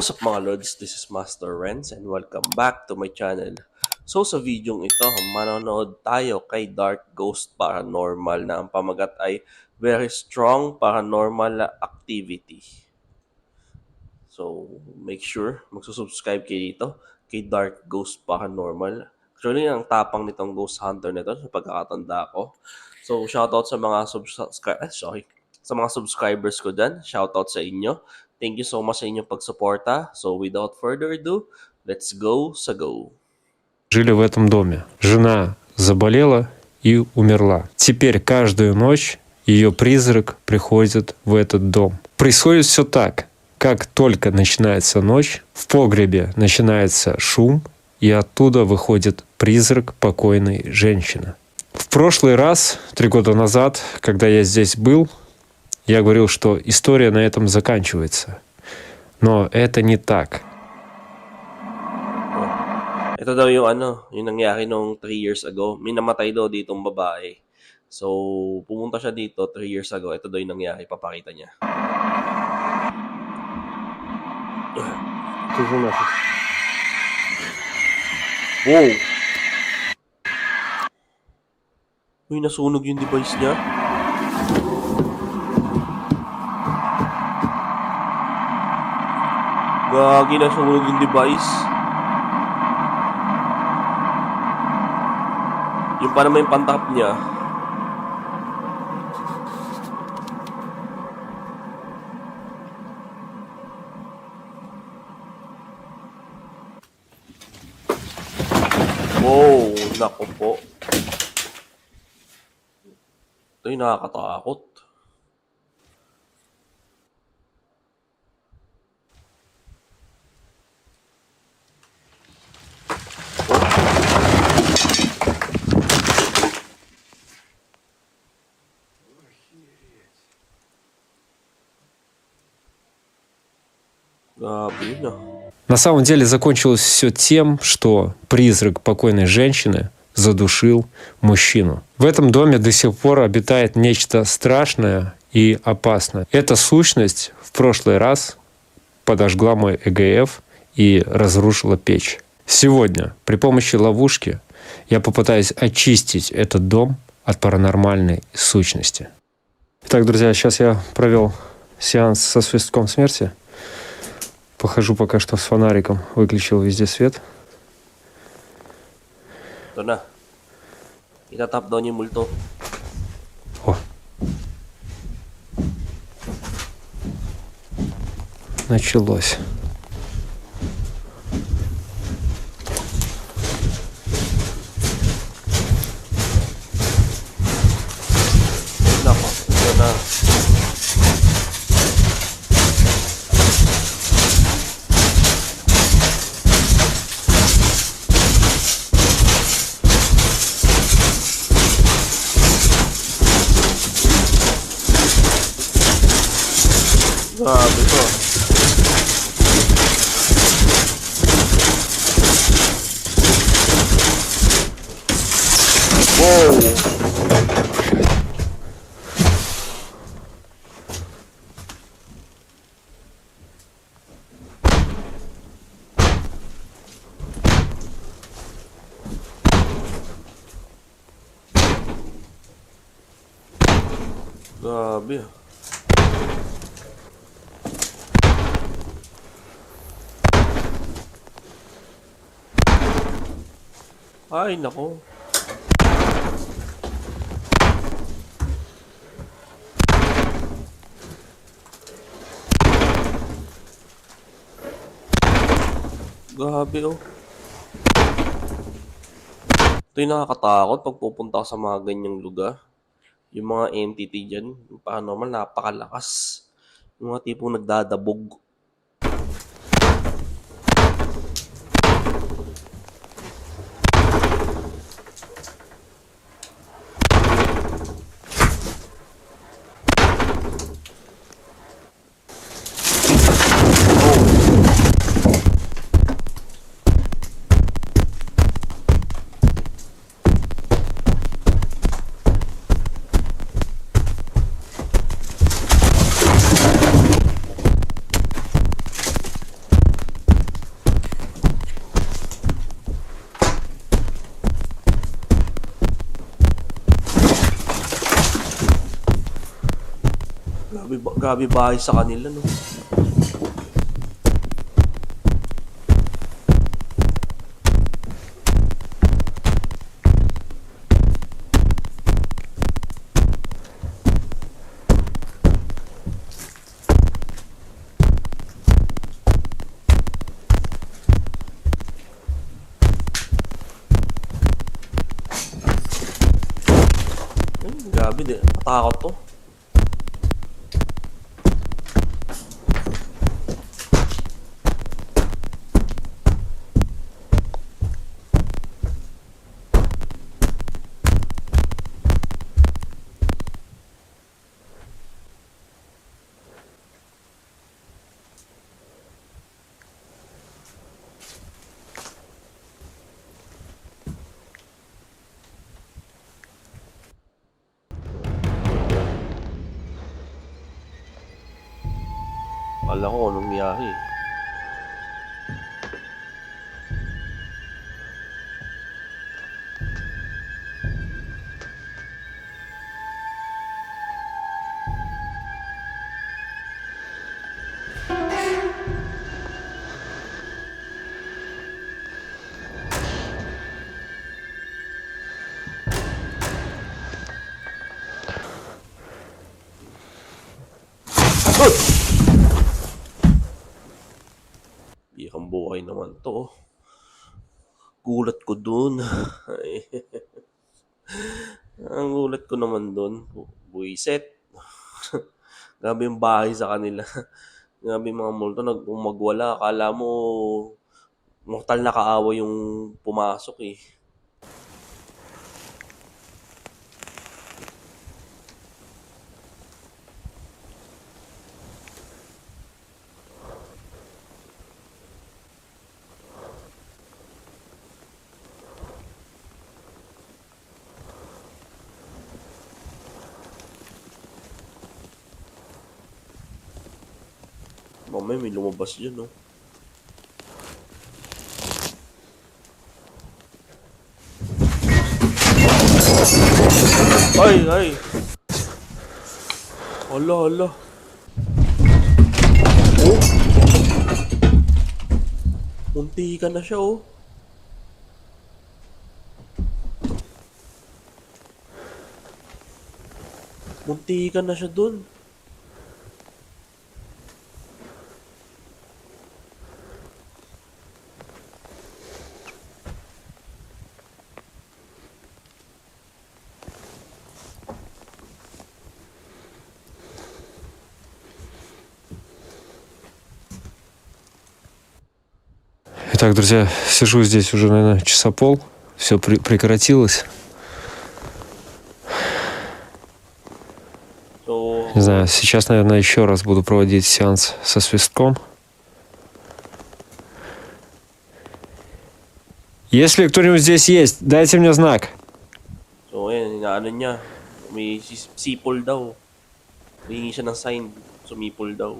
What's up mga lords, this is Master Renz and welcome back to my channel. So sa videong ito, manonood tayo kay Dark Ghost Paranormal na ang pamagat ay Very Strong Paranormal Activity. So make sure magsusubscribe kayo dito kay Dark Ghost Paranormal. Actually, ang tapang nitong ghost hunter nito sa pagkakatanda ko. So shoutout sa mga sa mga subscribers ko dyan. Shoutout sa inyo. Thank you so much sa inyong pagsuporta. So without further ado, let's go sa go. Жили в этом доме. Жена заболела и умерла. Теперь каждую ночь ее призрак приходит в этот дом. Происходит все так. Как только начинается ночь, в погребе начинается шум, и оттуда выходит призрак покойной женщины. В прошлый раз, 3 года назад, когда я здесь был, я говорил, что история на этом заканчивается. Но это не так. Ito daw yung nangyari nung 3 years ago. May namatay daw ditong babae. So, pumunta siya dito 3 years ago. Ito daw yung nangyari. Papakita niya. Wow! Uy, nasunog yung device niya. Gagi, nasunog yung device. Yung pa naman yung pantap niya. Wow, naku po. Ito yung nakakatakot. Grabe na. На самом деле закончилось все тем, что призрак покойной женщины задушил мужчину. В этом доме до сих пор обитает нечто страшное и опасное. Эта сущность в прошлый раз подожгла мой ЭГФ и разрушила печь. Сегодня при помощи ловушки я попытаюсь очистить этот дом от паранормальной сущности. Итак, друзья, сейчас я провел сеанс со свистком смерти. Похожу пока что с фонариком, выключил везде свет. Ito na. Itatap daw niya yung multo. О. Началось. Nako, ito na. Grabe to. Wow! Grabe. Ay, nako. Grabe, oh. Ito yung nakakatakot pag pupunta ka sa mga ganyang lugar. Yung mga entity dyan, yung paranormal, napakalakas. Yung mga tipong nagdadabog. Grabe bahay sa kanila, no? Grabe, di. Matakot to. Akala ko anong nangyari. Bihang buhay naman to. Gulat ko dun. Ay, ang gulat ko naman dun. Buiset. Grabe yung bahay sa kanila. Grabe yung mga multo. Magwala. Akala mo mortal na kaaway yung pumasok eh. Mamaya may lumabas dyan, no? Ay! Hala. Oh! Muntikan na siya, oh. Muntikan na siya dun. Итак, друзья, сижу здесь уже, наверное, часа пол. Все прекратилось. So, Не знаю, сейчас, наверное, еще раз буду проводить сеанс со свистком. Если кто-нибудь здесь есть, дайте мне знак. ayan, inaano niya. May sipol daw. Humingi siya ng sign. Sumipol daw.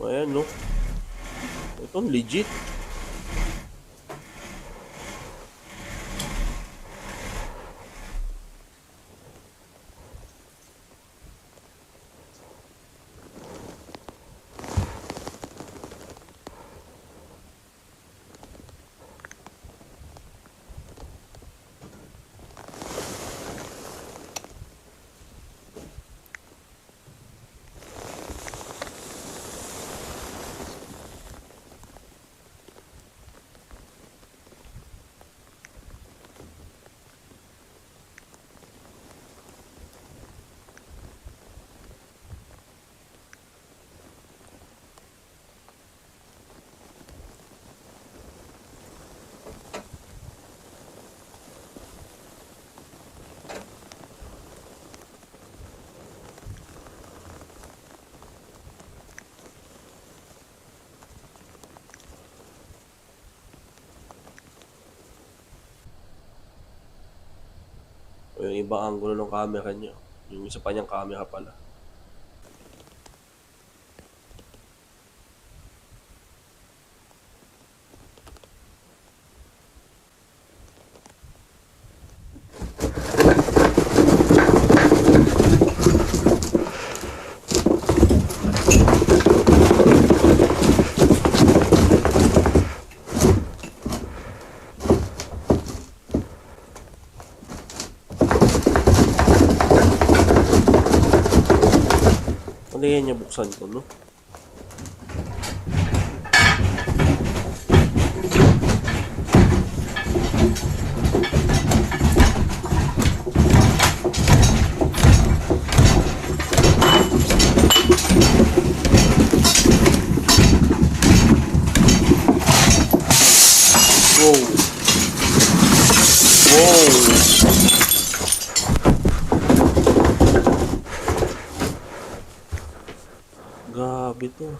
Ayan, no? Ito, legit. O yung ibang angulo ng camera niya. Yung isa pa niyang camera pala. Ano yan niya buksan ko, no? Wow! Wow! Grabe to.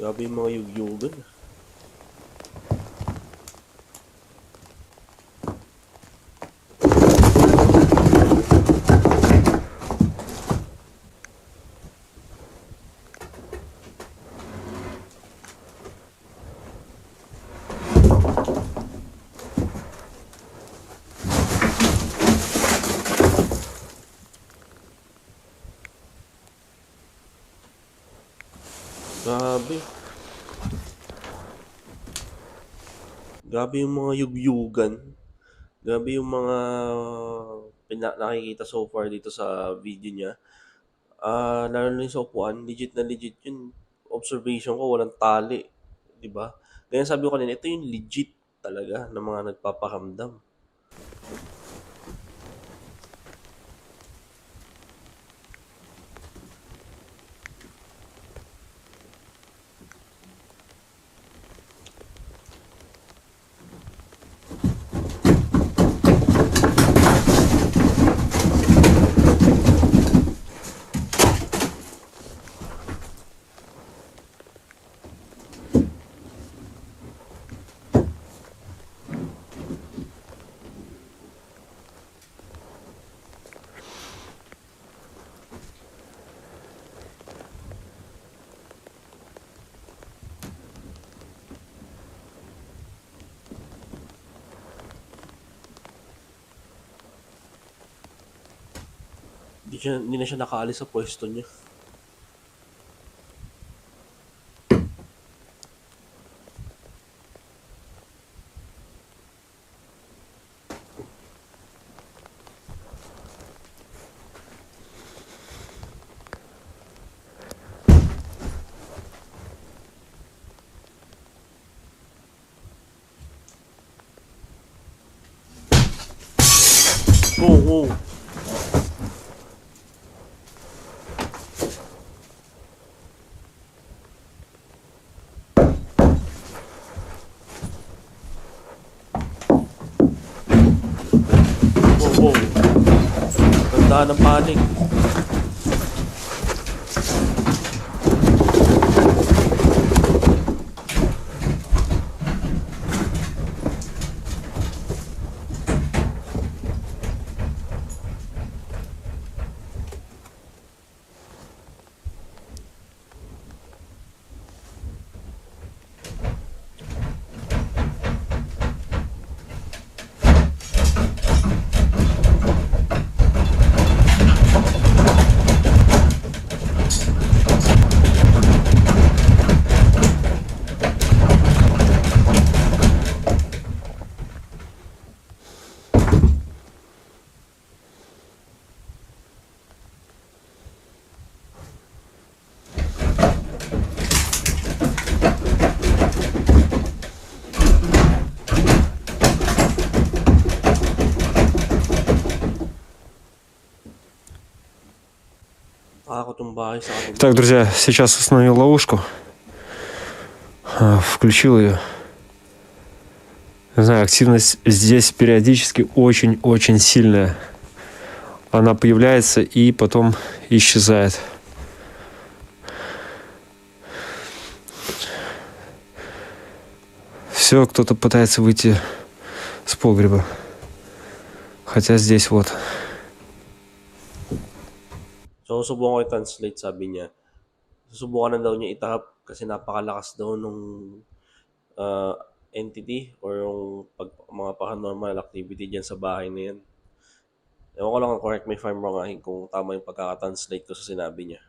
Grabe yung mga yugyugan. Grabe. Grabe yung mga yugyugan. Grabe yung mga nakikita so far dito sa video niya. Lalo na yung sa upuan, legit na legit yun. Observation ko, walang tali. 'Di ba? Kaya sabi ko kanina, ito yung legit talaga ng mga nagpapakamdam. Hindi na siya nakaalis sa pwesto niya. Oh, oh. Oh, oh. Tandaan ng panig. Nakakatumbay sa kabila. Так, друзья, сейчас установил ловушку. Включил ее. Не знаю, активность здесь периодически очень-очень сильная. Она появляется и потом исчезает. Все, кто-то пытается выйти с погреба. Хотя здесь вот. So, subukan ko i-translate, sabi niya. Susubukan na daw niya itahap Kasi napakalakas daw nung ah, entity or yung mga paranormal activity diyan sa bahay na yan. Ewan ko lang, correct me if I'm wrong, kung tama yung pagkaka-translate ko sa sinabi niya.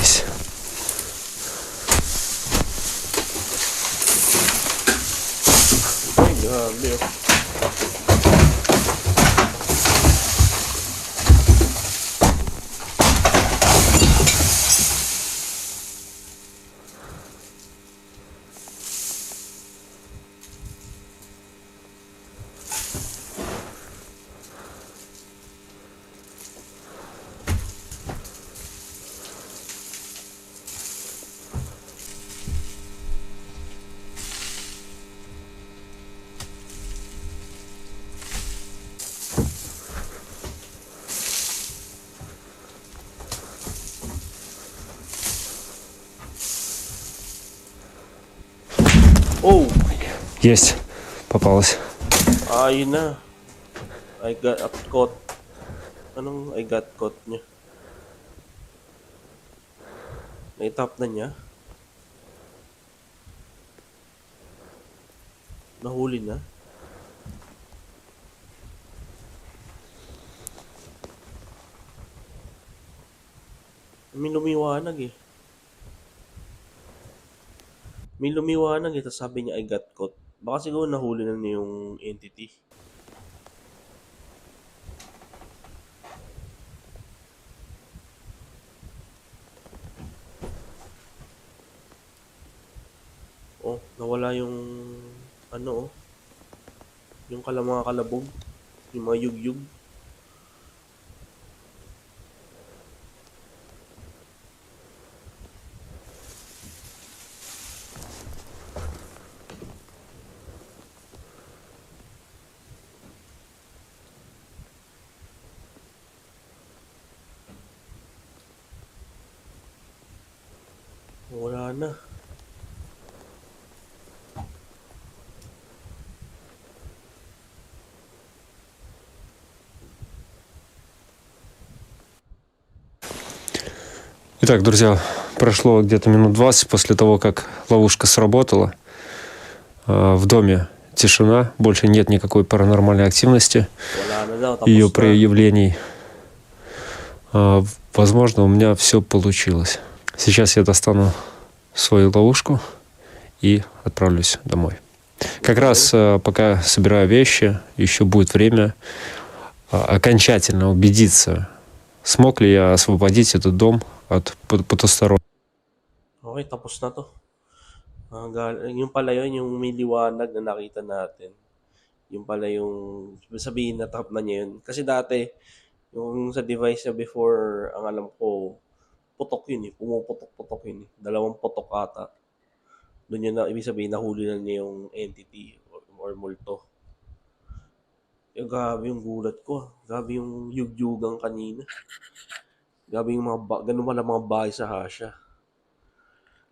Есть. Ay, grabe oh. Oh! Есть. Попалась. Yun na. I got caught. Anong I got caught niya? Naitap na niya? Nahuli na? May lumiwanag eh. May lumiwanag eh, tapos sabi niya I got caught. Baka siguro nahuli na niya yung entity. Oh, nawala yung ano oh. Yung mga kalabog. Yung mga yugyug. Wala na. Итак, друзья, прошло где-то минут 20 после того, как ловушка сработала. В доме тишина, больше нет никакой паранормальной активности, Wala na daw. Tapos ее na. проявлений. Возможно, у меня все получилось. Сейчас я достану свою ловушку и отправлюсь домой. Как раз пока собираю вещи, еще будет время окончательно убедиться, смог ли я освободить этот дом от потустороннего. Okay, tapos na to. Yung pala yun, yung may liwanag na nakita natin. Yung pala yung, sabihin na tap na niya yun. Kasi dati, yung sa device niya before, ang alam ko, putok yun eh. Pumuputok-putok yun eh. 2 putok ata. Doon yun na, ibig sabihin, nahuli na niya yung entity or multo. Yung grabe yung gulat ko. Grabe yung yugyugang kanina. Grabe yung ganun pala mga bahay sa Hasha.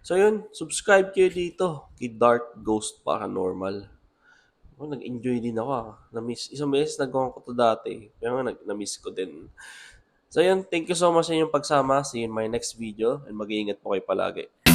So yun, subscribe kayo dito kay Dark Ghost Paranormal. Oh, nag-enjoy din ako. Na-miss. Isang beses nagawa ko to dati. Pero na-miss ko din. So yun, thank you so much sa inyong pagsama. See you in my next video and mag-iingat po kayo palagi.